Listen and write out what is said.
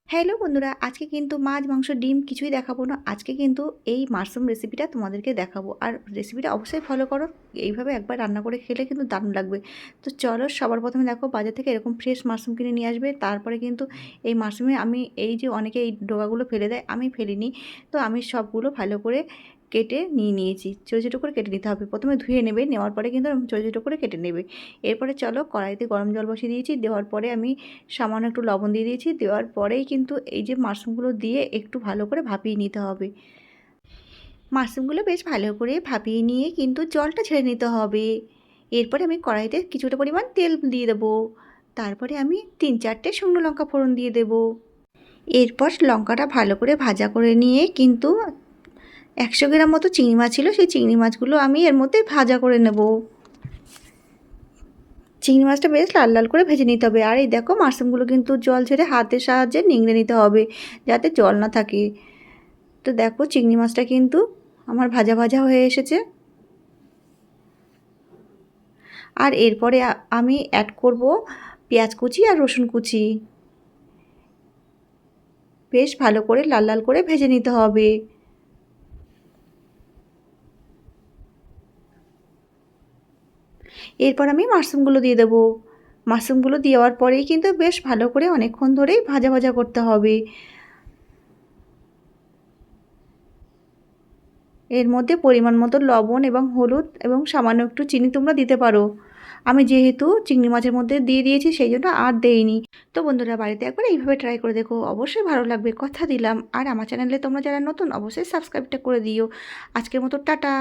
Hello বন্ধুরা, আজকে কিন্তু মাছ, মাংস, ডিম কিছুই দেখাবো না। আজকে কিন্তু এই মাশরুম রেসিপিটা তোমাদেরকে দেখাবো। আর রেসিপিটা অবশ্যই ফলো করো। এইভাবে একবার রান্না করে খেলে কিন্তু দারুণ লাগবে। তো চলো, সবার প্রথমে দেখো বাজার থেকে এরকম ফ্রেশ মাশরুম কিনে নিয়ে আসবে। তারপরে কিন্তু এই মাশরুমে আমি এই যে অনেকে এই ডোকাগুলো ফেলে দেয়, আমি ফেলিনি। তো আমি সবগুলো ভালো করে কেটে নিয়েছি। ছোটো ছোটো করে কেটে নিতে হবে। প্রথমে ধুয়ে নেবে, নেওয়ার পরে কিন্তু ছোটো ছোটো করে কেটে নেবে। এরপরে চলো, কড়াইতে গরম জল বসিয়ে দিয়েছি। দেওয়ার পরে আমি সামান্য একটু লবণ দিয়ে দিয়েছি। দেওয়ার পরেই কিন্তু এই যে মাশরুমগুলো দিয়ে একটু ভালো করে ভাপিয়ে নিতে হবে। মাশরুমগুলো বেশ ভালো করে ভাপিয়ে নিয়ে কিন্তু জলটা ছেড়ে নিতে হবে। এরপরে আমি কড়াইতে কিছুটা পরিমাণ তেল দিয়ে দেবো। তারপরে আমি 3-4টে শুকনো লঙ্কা ফোড়ন দিয়ে দেব। এরপর লঙ্কাটা ভালো করে ভাজা করে নিয়ে কিন্তু 100 গ্রাম মতো চিংড়ি মাছ ছিল, সেই চিংড়ি মাছগুলো আমি এর মধ্যে ভাজা করে নেব। চিংড়ি মাছটা বেশ লাল লাল করে ভেজে নিতে হবে। আর এই দেখো, মাশরুমগুলো কিন্তু জল ছেড়ে হাতের সাহায্যে নিংড়ে নিতে হবে, যাতে জল না থাকে। তো দেখো, চিংড়ি মাছটা কিন্তু আমার ভাজা ভাজা হয়ে এসেছে। আর এরপরে আমি অ্যাড করব পেঁয়াজ কুচি আর রসুন কুচি। বেশ ভালো করে লাল লাল করে ভেজে নিতে হবে। এরপর আমি মাশরুমগুলো দিয়ে দেবো। মাশরুমগুলো দেওয়ার পরেই কিন্তু বেশ ভালো করে অনেকক্ষণ ধরেই ভাজা ভাজা করতে হবে। এর মধ্যে পরিমাণ মতো লবণ এবং হলুদ এবং সামান্য একটু চিনি তোমরা দিতে পারো। আমি যেহেতু চিংড়ি মাছের মধ্যে দিয়ে দিয়েছি, সেই জন্য আর দেইনি। তো বন্ধুরা, বাড়িতে একবার এইভাবে ট্রাই করে দেখো, অবশ্যই ভালো লাগবে, কথা দিলাম। আর আমার চ্যানেলে তোমরা যারা নতুন, অবশ্যই সাবস্ক্রাইবটা করে দিও। আজকের মতো টাটা।